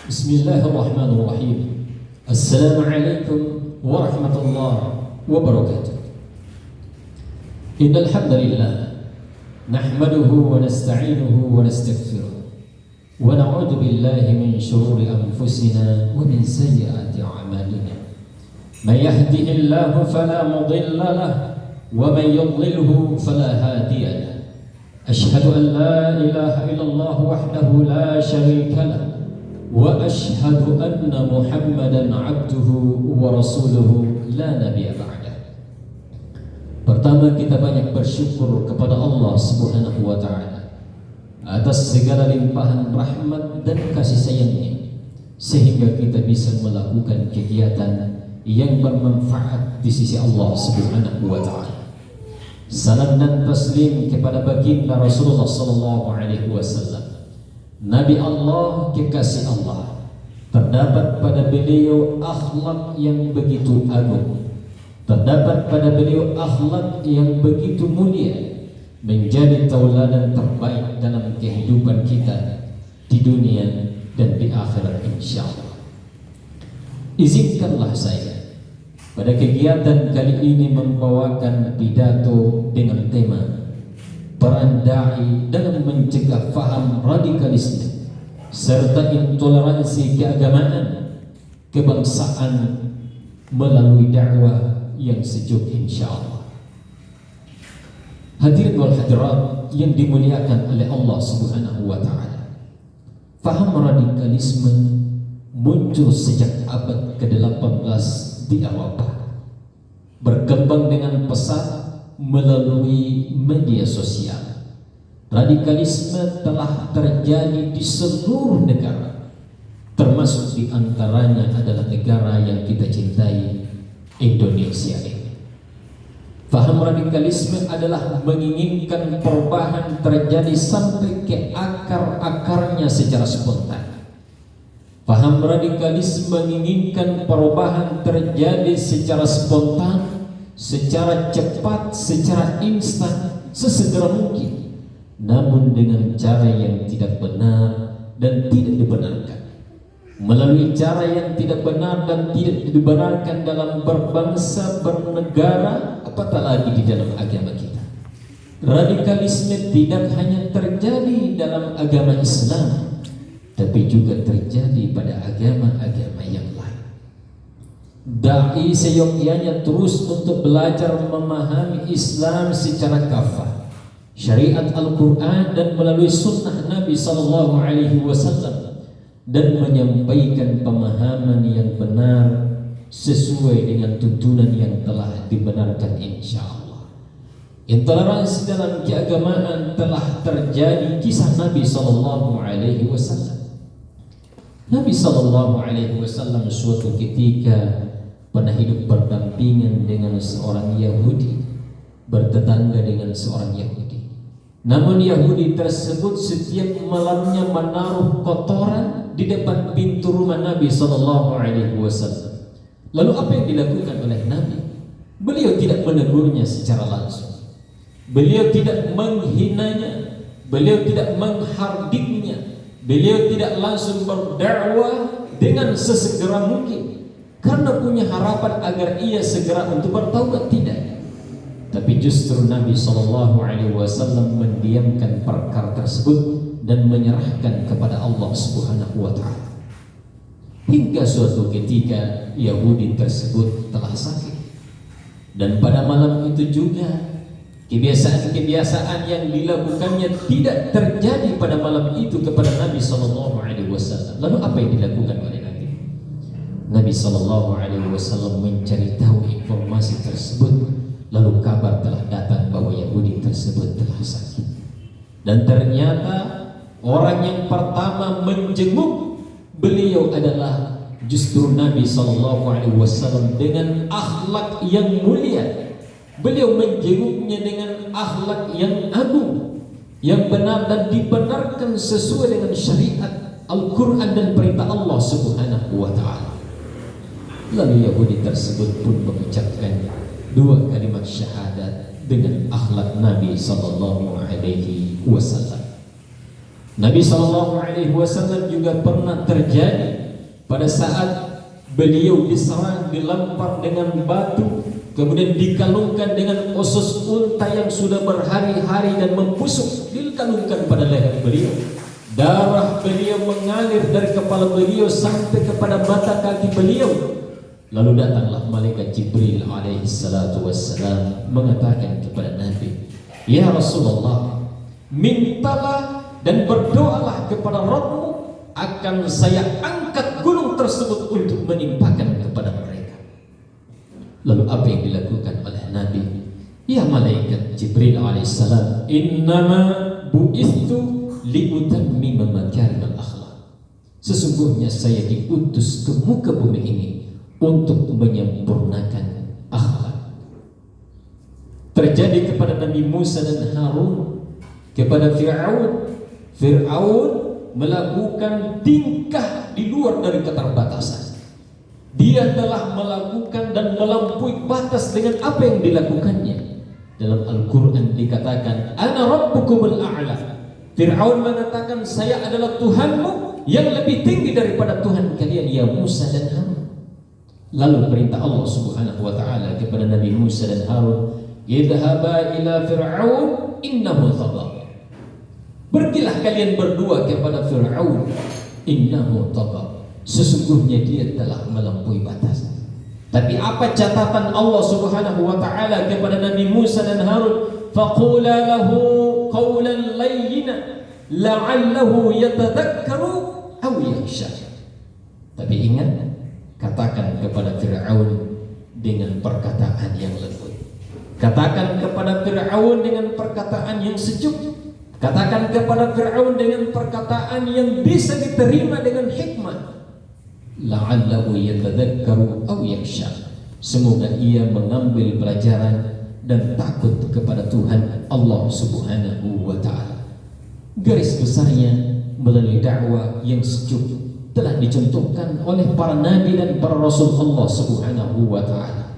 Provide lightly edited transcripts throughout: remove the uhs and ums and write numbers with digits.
Bismillahirrahmanirrahim. Assalamualaikum warahmatullahi wabarakatuh. Innal hamdalillah nahmaduhu wa nasta'inuhu wa nastaghfiruh wa na'udzu billahi min shururi anfusina wa min sayyiati a'malina. May yahdihillahu fala mudilla lahu wa may yudlilhu fala hadiya lahu. Ashhadu an la ilaha illallah wahdahu la syarika lahu wa ashhadu anna Muhammadan abduhu wa rasuluhu la nabiyya ba'dah. Pertama, kita banyak bersyukur kepada Allah Subhanahu wa taala atas segala limpahan rahmat dan kasih sayang-Nya sehingga kita bisa melakukan kegiatan yang bermanfaat di sisi Allah Subhanahu wa taala. Salam dan taslim kepada baginda Rasulullah sallallahu alaihi wasallam, Nabi Allah, kekasih Allah. Terdapat pada beliau akhlak yang begitu agung, terdapat pada beliau akhlak yang begitu mulia, menjadi tauladan terbaik dalam kehidupan kita di dunia dan di akhirat insyaallah. Izinkanlah saya pada kegiatan kali ini membawakan pidato dengan tema peran dai dalam mencegah faham radikalisme serta intoleransi keagamaan kebangsaan melalui dakwah yang sejuk insyaallah. Hadirin wal hadirat yang dimuliakan oleh Allah Subhanahu wa taala, faham radikalisme muncul sejak abad ke-18 di Eropa, berkembang dengan pesat melalui media sosial. Radikalisme telah terjadi di seluruh negara, termasuk di antaranya adalah negara yang kita cintai, Indonesia ini. Faham radikalisme adalah menginginkan perubahan terjadi sampai ke akar-akarnya secara spontan. Faham radikalisme menginginkan perubahan terjadi secara spontan, secara cepat, secara instan, sesegera mungkin, namun dengan cara yang tidak benar dan tidak dibenarkan. Melalui cara yang tidak benar dan tidak dibenarkan dalam berbangsa, bernegara, apatah lagi di dalam agama kita. Radikalisme tidak hanya terjadi dalam agama Islam, tapi juga terjadi pada agama-agama yang lain. Dai seyogyanya terus untuk belajar memahami Islam secara kafah, syariat Al-Quran dan melalui sunnah Nabi Sallallahu Alaihi Wasallam, dan menyampaikan pemahaman yang benar sesuai dengan tuntunan yang telah dibenarkan insyaallah. Intoleransi dalam keagamaan telah terjadi, kisah Nabi Sallallahu Alaihi Wasallam. Nabi Sallallahu Alaihi Wasallam suatu ketika pernah hidup berdampingan dengan seorang Yahudi, bertetangga dengan seorang Yahudi. Namun Yahudi tersebut setiap malamnya menaruh kotoran di depan pintu rumah Nabi Sallallahu Alaihi Wasallam. Lalu apa yang dilakukan oleh Nabi? Beliau tidak menegurnya secara langsung, beliau tidak menghinanya, beliau tidak menghardiknya, beliau tidak langsung berdakwah dengan sesegera mungkin karena punya harapan agar ia segera untuk bertaubat, tidak. Tapi justru Nabi Sallallahu Alaihi Wasallam mendiamkan perkara tersebut dan menyerahkan kepada Allah Subhanahu Wa Taala. Hingga suatu ketika Yahudi tersebut telah sakit, dan pada malam itu juga kebiasaan-kebiasaan yang dilakukannya tidak terjadi pada malam itu kepada Nabi Sallallahu Alaihi Wasallam. Lalu apa yang dilakukan oleh Nabi? Nabi Sallallahu Alaihi Wasallam mencari tahu informasi tersebut. Lalu kabar telah datang bahwa Yahudi tersebut telah sakit, dan ternyata orang yang pertama menjenguk beliau adalah justru Nabi Sallallahu Alaihi Wasallam dengan akhlak yang mulia. Beliau menjenguknya dengan akhlak yang agung, yang benar dan dibenarkan sesuai dengan syariat Al-Quran dan perintah Allah Subhanahu Wa Taala. Lalu Yahudi tersebut pun mengucapkan dua kalimat syahadat dengan akhlak Nabi Sallallahu Alaihi Wasallam. Nabi SAW juga pernah terjadi pada saat beliau diserang, dilempar dengan batu, kemudian dikalungkan dengan usus unta yang sudah berhari-hari dan membusuk, dikalungkan pada leher beliau. Darah beliau mengalir dari kepala beliau sampai kepada mata kaki beliau. Lalu datanglah malaikat Jibril alaihi salatu wassalam mengatakan kepada Nabi, "Ya Rasulullah, mintalah dan berdoalah kepada Rabbmu akan saya angkat gunung tersebut untuk menimpakan kepada mereka." Lalu apa yang dilakukan oleh Nabi? Ya malaikat Jibril alaihissalam, "Innama bu'istu liutammima makarimal akhlak." Sesungguhnya saya diutus ke muka bumi ini untuk menyempurnakan akhlak. Terjadi kepada Nabi Musa dan Harun, kepada Fir'aun melakukan tingkah di luar dari keterbatasan. Dia telah melakukan dan melampaui batas dengan apa yang dilakukannya. Dalam Al-Quran dikatakan, "Ana rabbukumul a'la." Fir'aun mengatakan, "Saya adalah Tuhanmu yang lebih tinggi daripada Tuhan kalian, ya Musa dan Harun." Lalu perintah Allah Subhanahu wa taala kepada Nabi Musa dan Harun, "Idhaba ila Fir'aun innahu tagha." Pergilah kalian berdua kepada Fir'aun, innahu tagha, sesungguhnya dia telah melampaui batas. Tapi apa catatan Allah Subhanahu wa taala kepada Nabi Musa dan Harun? Faqula lahu qawlan layyina la'allahu yatadhakkaru aw yakhsha. Tapi ingat, katakan kepada Fir'aun dengan perkataan yang lembut. Katakan kepada Fir'aun dengan perkataan yang sejuk. Katakan kepada Fir'aun dengan perkataan yang bisa diterima dengan hikmah. La'allahu yatadhakkaru aw yakhsha. Semoga ia mengambil pelajaran dan takut kepada Tuhan Allah Subhanahu wa taala. Garis besarnya, melalui dakwah yang sejuk telah dicontohkan oleh para nabi dan para rasul Allah Subhanahu wa taala.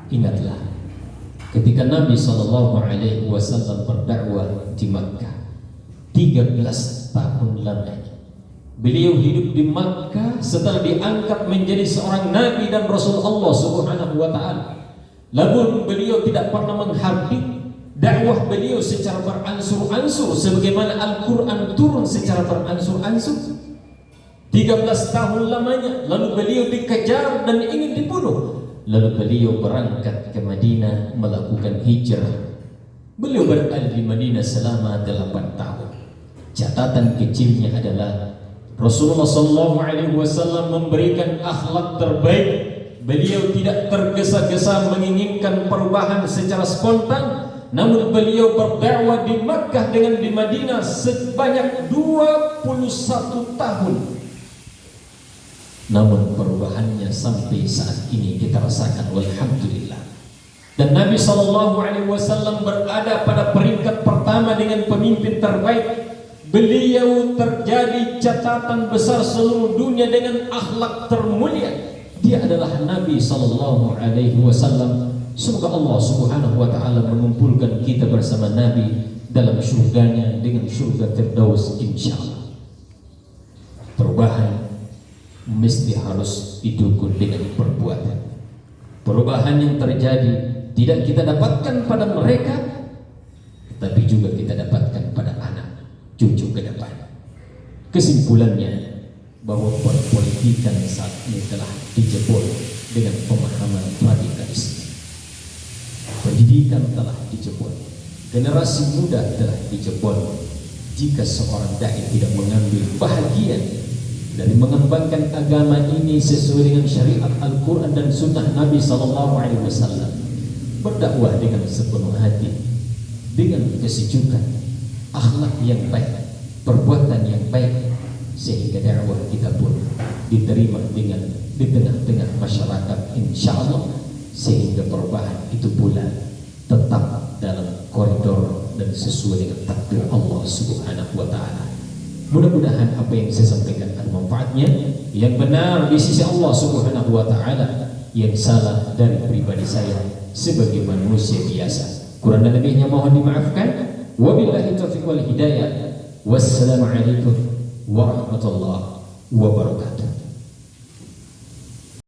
Ingatlah ketika Nabi SAW berdakwah di Makkah 13 tahun lamanya. Beliau hidup di Makkah setelah diangkat menjadi seorang nabi dan rasul Allah Subhanahu wa taala. Namun beliau tidak pernah menghardik dakwah beliau secara beransur-ansur sebagaimana Al-Quran turun secara beransur-ansur. 13 tahun lamanya, lalu beliau dikejar dan ingin dibunuh. Lalu beliau berangkat ke Madinah melakukan hijrah. Beliau berada di Madinah selama 8 tahun. Catatan kecilnya adalah Rasulullah SAW memberikan akhlak terbaik. Beliau tidak tergesa-gesa menginginkan perubahan secara spontan, namun beliau berdakwah di Makkah dengan di Madinah sebanyak 21 tahun. Namun perubahannya sampai saat ini kita rasakan, walhamdulillah. Dan Nabi SAW berada pada peringkat pertama dengan pemimpin terbaik. Beliau terjadi catatan besar seluruh dunia dengan akhlak termulia. Dia adalah Nabi SAW. Semoga Allah Subhanahu wa taala mengumpulkan kita bersama Nabi dalam surganya dengan surga Firdaus insyaallah. Perubahan mesti harus didukung dengan perbuatan. Perubahan yang terjadi tidak kita dapatkan pada mereka, tapi juga kita dapatkan pada anak cucu ke depan. Kesimpulannya bahwa perpolitikan saat ini telah dijebol dengan pemahaman radikalisme. Pendidikan telah dijebol, generasi muda telah dijebol. Jika seorang dai tidak mengambil bahagian dari mengembangkan agama ini sesuai dengan syariat Al-Quran dan Sunnah Nabi SAW, berdakwah dengan sepenuh hati, dengan kesejukan, akhlak yang baik, perbuatan yang baik, sehingga dakwah kita pun diterima dengan di tengah-tengah masyarakat insyaallah, sehingga perubahan itu pula tetap dalam koridor dan sesuai dengan takdir Allah Subhanahu wa taala. Mudah-mudahan apa yang saya sampaikan ada manfaatnya, yang benar di sisi Allah Subhanahu wa taala, yang salah dari pribadi saya sebagai manusia biasa. Kurang dan lebihnya mohon dimaafkan. Wabillahi taufiq wal hidayah. Wassalamualaikum warahmatullahi wabarakatuh.